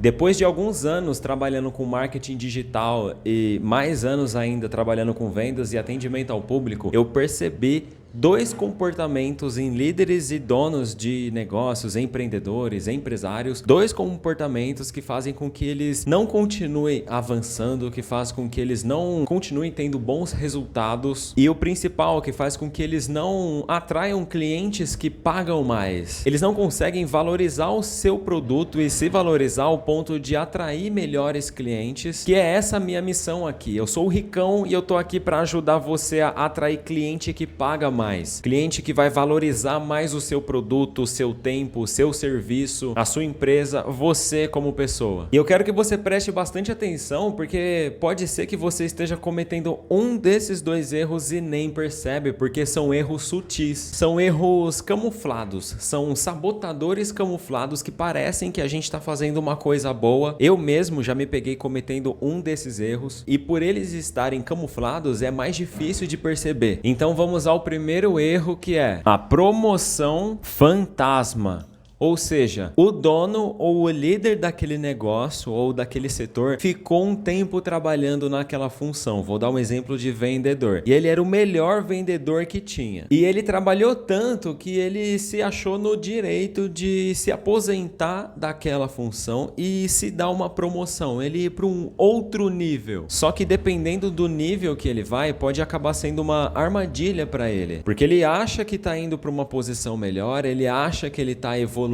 Depois de alguns anos trabalhando com marketing digital e mais anos ainda trabalhando com vendas e atendimento ao público, eu percebi dois comportamentos em líderes e donos de negócios, empreendedores, empresários, dois comportamentos que fazem com que eles não continuem avançando, que faz com que eles não continuem tendo bons resultados e o principal, que faz com que eles não atraiam clientes que pagam mais. Eles não conseguem valorizar o seu produto e se valorizar ao ponto de atrair melhores clientes, que é essa a minha missão aqui. Eu sou o Ricão e eu tô aqui para ajudar você a atrair cliente que paga mais. Cliente que vai valorizar mais o seu produto, o seu tempo, o seu serviço, a sua empresa, você como pessoa. E eu quero que você preste bastante atenção, porque pode ser que você esteja cometendo um desses dois erros e nem percebe, porque são erros sutis, são erros camuflados, são sabotadores camuflados que parecem que a gente está fazendo uma coisa boa. Eu mesmo já me peguei cometendo um desses erros e por eles estarem camuflados é mais difícil de perceber. Então vamos ao primeiro erro, que é a promoção fantasma. Ou seja, o dono ou o líder daquele negócio ou daquele setor ficou um tempo trabalhando naquela função. Vou dar um exemplo de vendedor. E ele era o melhor vendedor que tinha. E ele trabalhou tanto que ele se achou no direito de se aposentar daquela função e se dar uma promoção. Ele ir para um outro nível. Só que dependendo do nível que ele vai, pode acabar sendo uma armadilha para ele. Porque ele acha que está indo para uma posição melhor, ele acha que ele está evoluindo,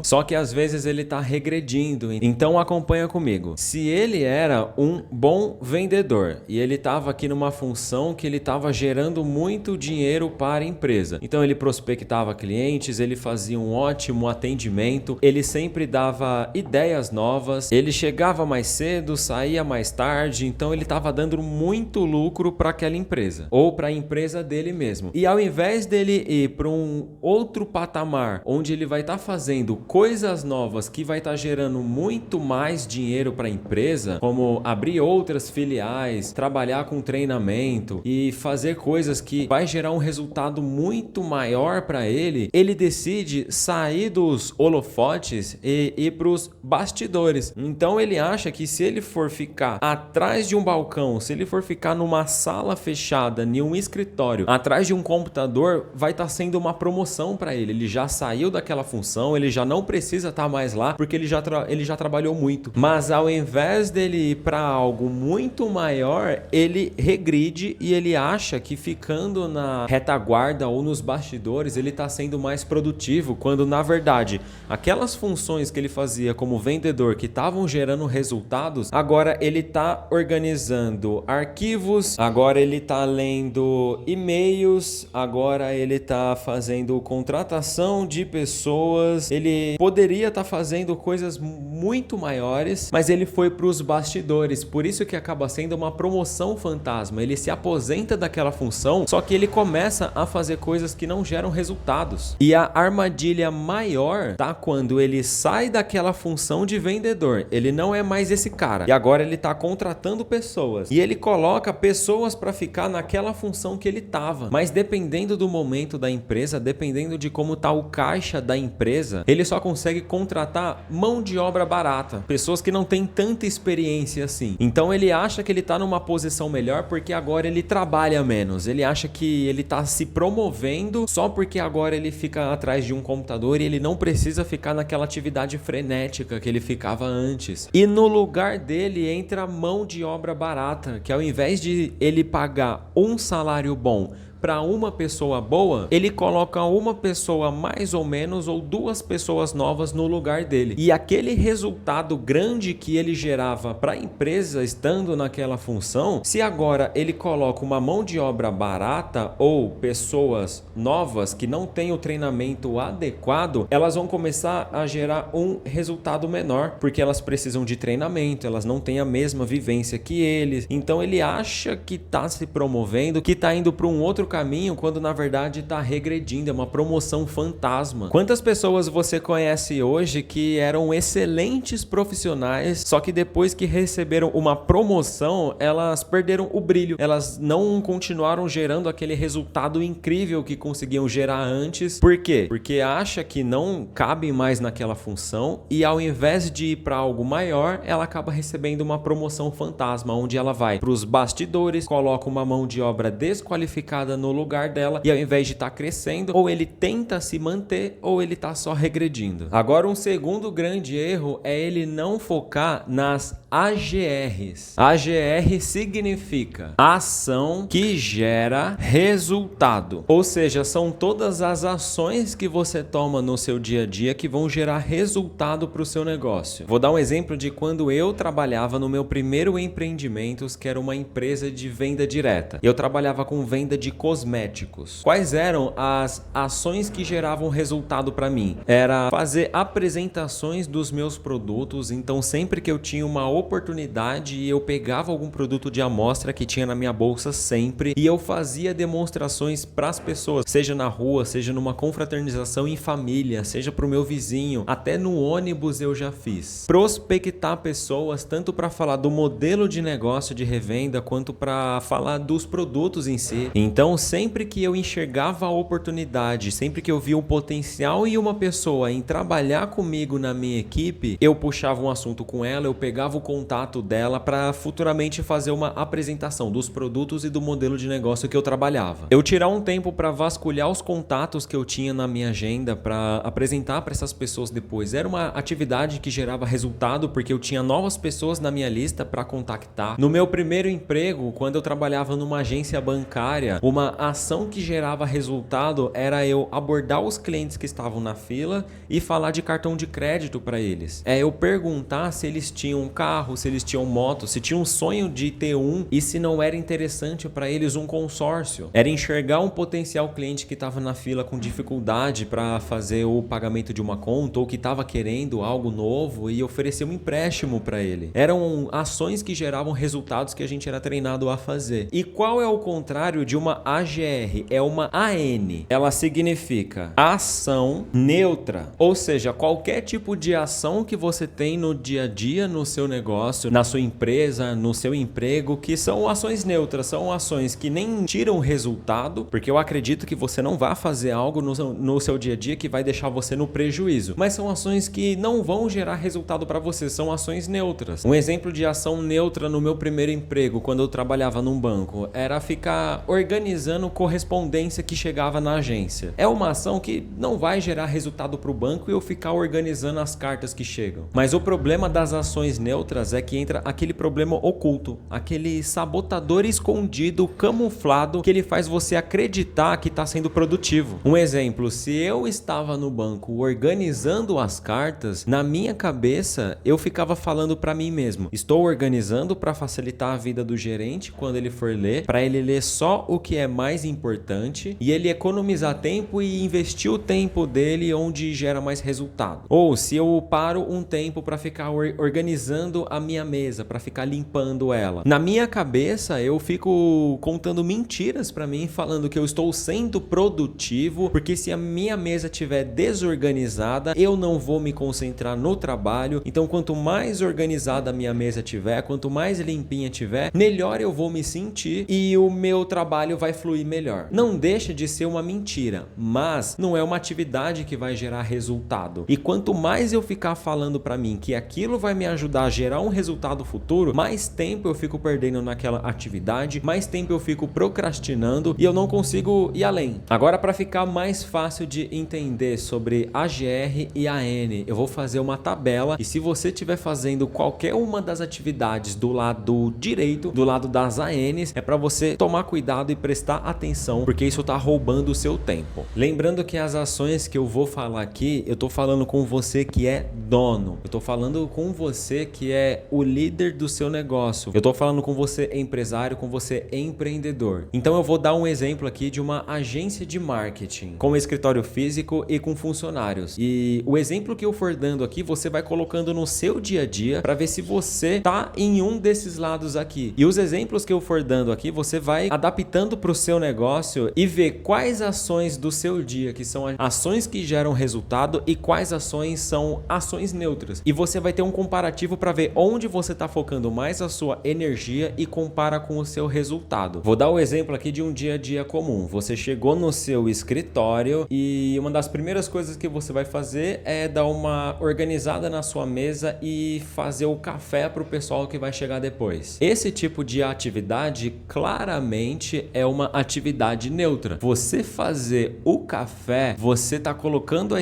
só que às vezes ele está regredindo. Então acompanha comigo. Se ele era um bom vendedor e ele estava aqui numa função que ele estava gerando muito dinheiro para a empresa, então ele prospectava clientes, ele fazia um ótimo atendimento, ele sempre dava ideias novas, ele chegava mais cedo, saía mais tarde, então ele estava dando muito lucro para aquela empresa ou para a empresa dele mesmo. E ao invés dele ir para um outro patamar onde ele vai estar fazendo coisas novas que vai estar gerando muito mais dinheiro para a empresa, como abrir outras filiais, trabalhar com treinamento e fazer coisas que vai gerar um resultado muito maior para ele, ele decide sair dos holofotes e ir para os bastidores. Então ele acha que se ele for ficar atrás de um balcão, se ele for ficar numa sala fechada, em um escritório, atrás de um computador, vai estar sendo uma promoção para ele. Ele já saiu daquela função, ele já não precisa estar mais lá porque ele já trabalhou muito. Mas ao invés dele ir para algo muito maior, ele regride e ele acha que ficando na retaguarda ou nos bastidores ele está sendo mais produtivo, quando na verdade aquelas funções que ele fazia como vendedor que estavam gerando resultados, agora ele está organizando arquivos, agora ele está lendo e-mails, agora ele está fazendo contratação de pessoas. Ele poderia estar fazendo coisas muito maiores, mas ele foi para os bastidores. Por isso que acaba sendo uma promoção fantasma. Ele se aposenta daquela função, só que ele começa a fazer coisas que não geram resultados. E a armadilha maior tá quando ele sai daquela função de vendedor. Ele não é mais esse cara. E agora ele tá contratando pessoas. E ele coloca pessoas para ficar naquela função que ele tava. Mas dependendo do momento da empresa, dependendo de como tá o caixa da empresa, ele só consegue contratar mão de obra barata, pessoas que não têm tanta experiência assim. Então ele acha que ele está numa posição melhor porque agora ele trabalha menos. Ele acha que ele está se promovendo só porque agora ele fica atrás de um computador e ele não precisa ficar naquela atividade frenética que ele ficava antes. E no lugar dele entra mão de obra barata, que ao invés de ele pagar um salário bom para uma pessoa boa, ele coloca uma pessoa mais ou menos ou duas pessoas novas no lugar dele. E aquele resultado grande que ele gerava para a empresa estando naquela função, se agora ele coloca uma mão de obra barata ou pessoas novas que não têm o treinamento adequado, elas vão começar a gerar um resultado menor, porque elas precisam de treinamento, elas não têm a mesma vivência que eles. Então ele acha que está se promovendo, que está indo para um outro caminho quando na verdade está regredindo, é uma promoção fantasma. Quantas pessoas você conhece hoje que eram excelentes profissionais, só que depois que receberam uma promoção, elas perderam o brilho, elas não continuaram gerando aquele resultado incrível que conseguiam gerar antes. Por quê? Porque acha que não cabe mais naquela função e ao invés de ir para algo maior, ela acaba recebendo uma promoção fantasma, onde ela vai para os bastidores, coloca uma mão de obra desqualificada no lugar dela e ao invés de estar crescendo, ou ele tenta se manter ou ele está só regredindo. Agora, um segundo grande erro é ele não focar nas AGRs. AGR significa ação que gera resultado, ou seja, são todas as ações que você toma no seu dia a dia que vão gerar resultado para o seu negócio. Vou dar um exemplo de quando eu trabalhava no meu primeiro empreendimento, que era uma empresa de venda direta. Eu trabalhava com venda de cosméticos. Quais eram as ações que geravam resultado para mim? Era fazer apresentações dos meus produtos, então sempre que eu tinha uma oportunidade, eu pegava algum produto de amostra que tinha na minha bolsa sempre e eu fazia demonstrações para as pessoas, seja na rua, seja numa confraternização em família, seja para o meu vizinho, até no ônibus eu já fiz. Prospectar pessoas, tanto para falar do modelo de negócio de revenda, quanto para falar dos produtos em si. Então, sempre que eu enxergava a oportunidade, sempre que eu via um potencial em uma pessoa em trabalhar comigo na minha equipe, eu puxava um assunto com ela, eu pegava o contato dela para futuramente fazer uma apresentação dos produtos e do modelo de negócio que eu trabalhava. Eu tirar um tempo para vasculhar os contatos que eu tinha na minha agenda para apresentar para essas pessoas depois. Era uma atividade que gerava resultado porque eu tinha novas pessoas na minha lista para contactar. No meu primeiro emprego, quando eu trabalhava numa agência bancária, uma ação que gerava resultado era eu abordar os clientes que estavam na fila e falar de cartão de crédito para eles. É eu perguntar se eles tinham um carro, se eles tinham moto, se tinham um sonho de ter um e se não era interessante para eles um consórcio. Era enxergar um potencial cliente que estava na fila com dificuldade para fazer o pagamento de uma conta ou que estava querendo algo novo e oferecer um empréstimo para ele. Eram ações que geravam resultados que a gente era treinado a fazer. E qual é o contrário de uma AGR? É uma AN. Ela significa ação neutra, ou seja, qualquer tipo de ação que você tem no dia a dia, no seu negócio, na sua empresa, no seu emprego, que são ações neutras, são ações que nem tiram resultado, porque eu acredito que você não vai fazer algo no seu dia a dia que vai deixar você no prejuízo, mas são ações que não vão gerar resultado para você, são ações neutras. Um exemplo de ação neutra no meu primeiro emprego, quando eu trabalhava num banco, era ficar organizando correspondência que chegava na agência. É uma ação que não vai gerar resultado para o banco e eu ficar organizando as cartas que chegam. Mas o problema das ações neutras é que entra aquele problema oculto, aquele sabotador escondido, camuflado, que ele faz você acreditar que está sendo produtivo. Um exemplo, se eu estava no banco organizando as cartas, na minha cabeça eu ficava falando para mim mesmo, estou organizando para facilitar a vida do gerente quando ele for ler, para ele ler só o que é mais importante e ele economizar tempo e investir o tempo dele onde gera mais resultado. Ou se eu paro um tempo para ficar organizando a minha mesa, para ficar limpando ela, na minha cabeça eu fico contando mentiras para mim, falando que eu estou sendo produtivo, porque se a minha mesa estiver desorganizada, eu não vou me concentrar no trabalho. Então, quanto mais organizada a minha mesa tiver, quanto mais limpinha tiver, melhor eu vou me sentir e o meu trabalho vai fluir melhor. Não deixa de ser uma mentira, mas não é uma atividade que vai gerar resultado. E quanto mais eu ficar falando para mim que aquilo vai me ajudar a gerar um resultado futuro, mais tempo eu fico perdendo naquela atividade, mais tempo eu fico procrastinando e eu não consigo ir além. Agora, para ficar mais fácil de entender sobre AGR e AN, eu vou fazer uma tabela e se você estiver fazendo qualquer uma das atividades do lado direito, do lado das ANs, é para você tomar cuidado e prestar atenção, porque isso está roubando o seu tempo. Lembrando que as ações que eu vou falar aqui, eu tô falando com você que é dono, eu tô falando com você que é o líder do seu negócio, eu tô falando com você empresário, com você empreendedor. Então eu vou dar um exemplo aqui de uma agência de marketing com escritório físico e com funcionários. E o exemplo que eu for dando aqui, você vai colocando no seu dia a dia para ver se você tá em um desses lados aqui. E os exemplos que eu for dando aqui, você vai adaptando para o seu negócio e ver quais ações do seu dia que são ações que geram resultado e quais ações são ações neutras. E você vai ter um comparativo para ver onde você está focando mais a sua energia e compara com o seu resultado. Vou dar o exemplo aqui de um dia a dia comum. Você chegou no seu escritório e uma das primeiras coisas que você vai fazer é dar uma organizada na sua mesa e fazer o café para o pessoal que vai chegar depois. Esse tipo de atividade claramente é uma atividade neutra. Você fazer o café, você está colocando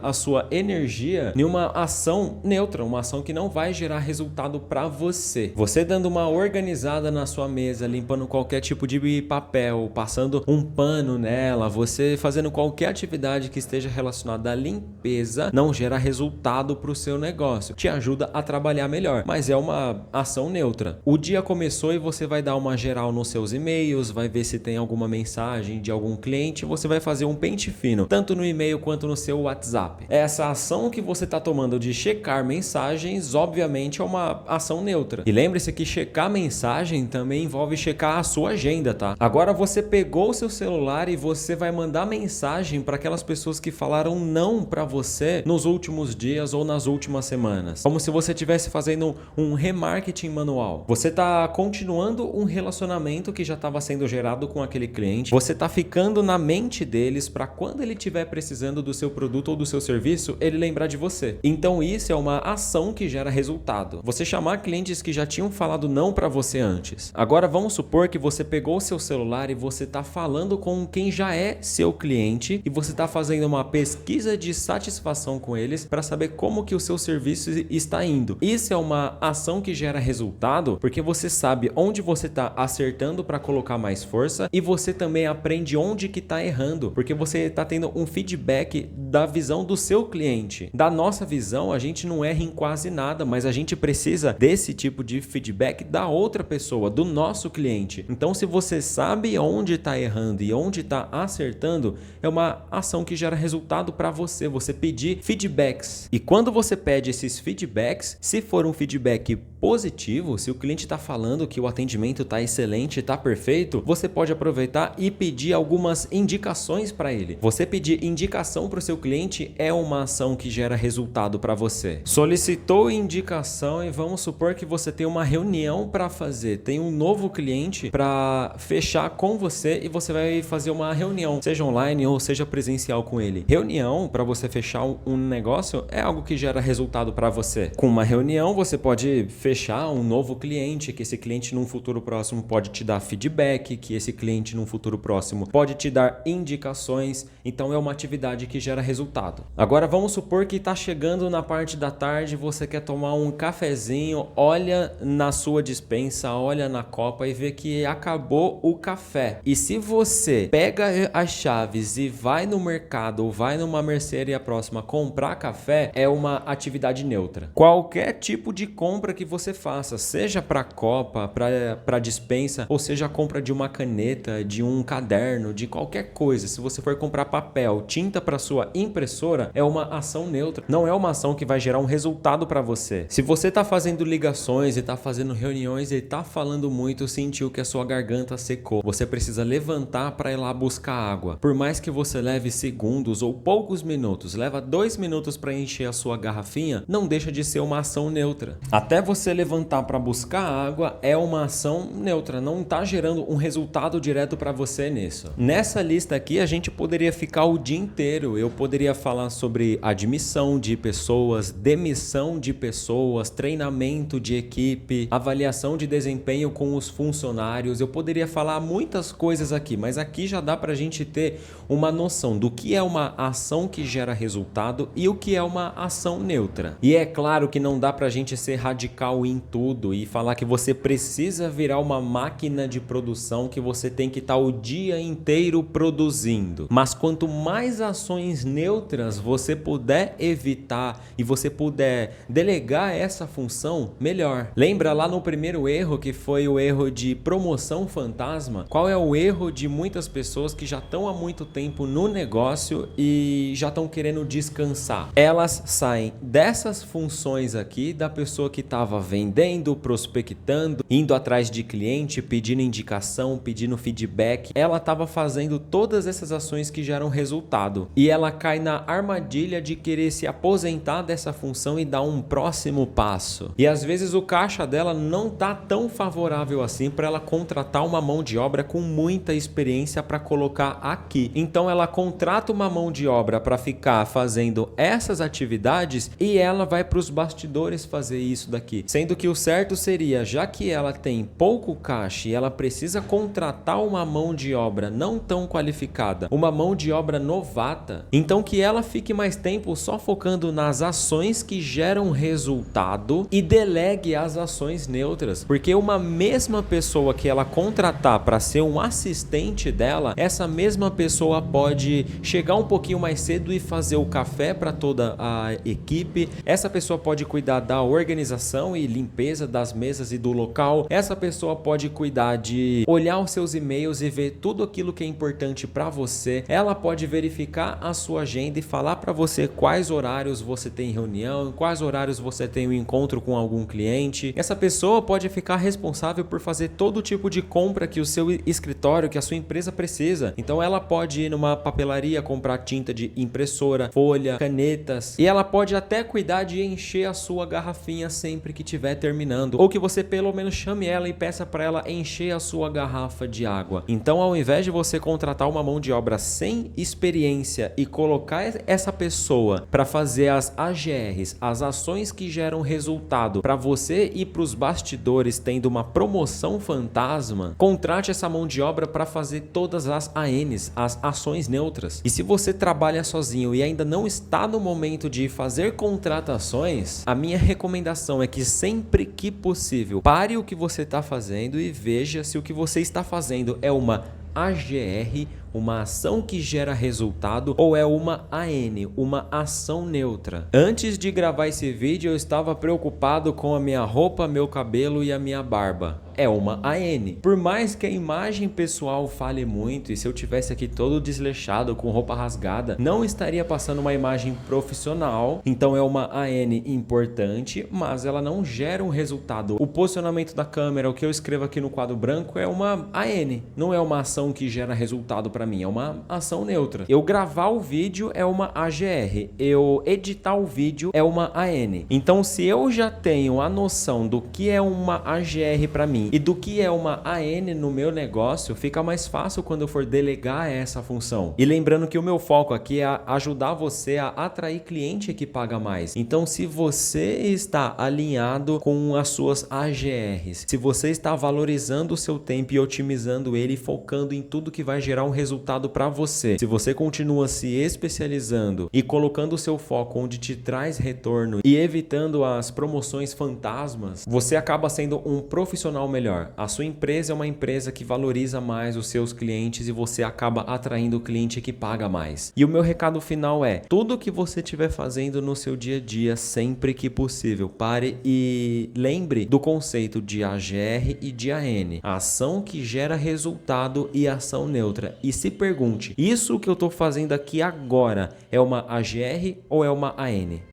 a sua energia em uma ação neutra, uma ação que não vai gerar resultado para você. Você dando uma organizada na sua mesa, limpando qualquer tipo de papel, passando um pano nela, você fazendo qualquer atividade que esteja relacionada à limpeza, não gera resultado para o seu negócio. Te ajuda a trabalhar melhor, mas é uma ação neutra. O dia começou e você vai dar uma geral nos seus e-mails, vai ver se tem alguma mensagem de algum cliente, você vai fazer um pente fino, tanto no e-mail quanto no seu WhatsApp. Essa ação que você está tomando de checar mensagens, obviamente é uma ação neutra. E lembre-se que checar mensagem também envolve checar a sua agenda, tá? Agora você pegou o seu celular e você vai mandar mensagem para aquelas pessoas que falaram não para você nos últimos dias ou nas últimas semanas. Como se você estivesse fazendo um remarketing manual. Você está continuando um relacionamento que já estava sendo gerado com aquele cliente. Você está ficando na mente deles para quando ele estiver precisando do seu produto ou do seu serviço, ele lembrar de você. Então isso é uma ação que gera resultado. Você chamar clientes que já tinham falado não para você antes. Agora vamos supor que você pegou o seu celular e você está falando com quem já é seu cliente e você está fazendo uma pesquisa de satisfação com eles para saber como que o seu serviço está indo. Isso é uma ação que gera resultado porque você sabe onde você está acertando para colocar mais força e você também aprende onde que está errando, porque você está tendo um feedback da visão do seu cliente. Da nossa visão, a gente não erra em quase nada, mas a gente precisa desse tipo de feedback da outra pessoa, do nosso cliente. Então, se você sabe onde está errando e onde está acertando, é uma ação que gera resultado para você. Você pedir feedbacks. E quando você pede esses feedbacks, se for um feedback positivo, se o cliente está falando que o atendimento está excelente, está perfeito, você pode aproveitar e pedir algumas indicações para ele. Você pedir indicação para o seu cliente é uma ação que gera resultado para você. Solicitou indicação e vamos supor que você tem uma reunião para fazer, tem um novo cliente para fechar com você e você vai fazer uma reunião, seja online ou seja presencial com ele. Reunião para você fechar um negócio é algo que gera resultado para você. Com uma reunião você pode fechar um novo cliente, que esse cliente num futuro próximo pode te dar feedback, que esse cliente num futuro próximo pode te dar indicações. Então é uma atividade que gera resultado. Agora vamos supor que está chegando na parte da tarde, você quer tomar um cafezinho, olha na sua despensa, olha na copa e vê que acabou o café. E se você pega as chaves e vai no mercado ou vai numa mercearia próxima comprar café, é uma atividade neutra. Qualquer tipo de compra que você faça, seja para copa, para dispensa, ou seja a compra de uma caneta, de um caderno, de qualquer coisa, se você for comprar papel, tinta para sua impressora, é uma ação neutra. Não é uma ação que vai gerar um resultado para você. Se você está fazendo ligações e está fazendo reuniões e está falando muito, sentiu que a sua garganta secou, você precisa levantar para ir lá buscar água. Por mais que você leve segundos ou poucos minutos, leva 2 minutos para encher a sua garrafinha, não deixa de ser uma ação neutra. Até você levantar para buscar água é uma ação neutra, não está gerando um resultado direto para você nisso. Nessa lista aqui a gente poderia ficar o dia inteiro. Eu poderia falar sobre admissão de pessoas, demissão de pessoas, treinamento de equipe, avaliação de desempenho com os funcionários. Eu poderia falar muitas coisas aqui, mas aqui já dá para a gente ter uma noção do que é uma ação que gera resultado e o que é uma ação neutra. E é claro que não dá para a gente ser radical em tudo e falar que você precisa virar uma máquina de produção, que você tem que estar o dia inteiro produzindo. Mas quanto mais ações neutras você puder evitar e você puder delegar essa função, melhor. Lembra lá no primeiro erro, que foi o erro de promoção fantasma? Qual é o erro de muitas pessoas que já estão há muito tempo no negócio e já estão querendo descansar? Elas saem dessas funções aqui da pessoa que estava vendendo, prospectando, indo atrás de cliente, pedindo indicação, pedindo feedback. Ela estava fazendo todas essas ações que geram resultado. E ela cai na armadilha de querer se aposentar dessa função e dar um próximo passo. E às vezes o caixa dela não tá tão favorável assim para ela contratar uma mão de obra com muita experiência para colocar aqui. Então ela contrata uma mão de obra para ficar fazendo essas atividades e ela vai para os bastidores fazer isso daqui. Sendo que o certo seria, já que ela tem pouco caixa e ela precisa contratar uma mão de obra não tão qualificada, uma mão de obra novata, então que ela fique mais tempo só focando nas ações que geram resultado e delegue as ações neutras, porque uma mesma pessoa que ela contratar para ser um assistente dela, essa mesma pessoa pode chegar um pouquinho mais cedo e fazer o café para toda a equipe. Essa pessoa pode cuidar da organização e limpeza das mesas e do local. Essa pessoa pode cuidar de olhar os seus e-mails e ver tudo aquilo que é importante para você. Ela pode verificar a sua agenda e falar para você quais horários você tem reunião, quais horários você tem um encontro com algum cliente. Essa pessoa pode ficar responsável por fazer todo tipo de compra que o seu escritório, que a sua empresa precisa. Então ela pode ir numa papelaria comprar tinta de impressora, folha, canetas, e ela pode até cuidar de encher a sua garrafinha sempre que estiver terminando, ou que você pelo menos chame ela e peça para ela encher a sua garrafa de água. Então, ao invés de você contratar uma mão de obra sem experiência e colocar essa pessoa para fazer as AGRs, as ações que geram resultado, para você ir para os bastidores tendo uma promoção fantasma, contrate essa mão de obra para fazer todas as ANs, as ações neutras. E se você trabalha sozinho e ainda não está no momento de fazer contratações, a minha recomendação é que sempre que possível, pare o que você está fazendo e veja se o que você está fazendo é uma AGR, uma ação que gera resultado, ou é uma AN, uma ação neutra. Antes de gravar esse vídeo, eu estava preocupado com a minha roupa, meu cabelo e a minha barba. É uma AN. Por mais que a imagem pessoal fale muito, e se eu tivesse aqui todo desleixado, com roupa rasgada, não estaria passando uma imagem profissional. Então é uma AN importante, mas ela não gera um resultado. O posicionamento da câmera, o que eu escrevo aqui no quadro branco é uma AN, não é uma ação que gera resultado para mim, é uma ação neutra. Eu gravar o vídeo é uma AGR, eu editar o vídeo é uma AN. Então se eu já tenho a noção do que é uma AGR para mim e do que é uma AN no meu negócio, fica mais fácil quando eu for delegar essa função. E lembrando que o meu foco aqui é ajudar você a atrair cliente que paga mais. Então se você está alinhado com as suas AGRs, se você está valorizando o seu tempo e otimizando ele, focando em tudo que vai gerar um resultado para você, se você continua se especializando e colocando o seu foco onde te traz retorno e evitando as promoções fantasmas, você acaba sendo um profissional melhor. A sua empresa é uma empresa que valoriza mais os seus clientes e você acaba atraindo o cliente que paga mais. E o meu recado final é: tudo que você estiver fazendo no seu dia a dia, sempre que possível, pare e lembre do conceito de AGR e de AN, a ação que gera resultado e ação neutra. E se pergunte, isso que eu estou fazendo aqui agora é uma AGR ou é uma AN?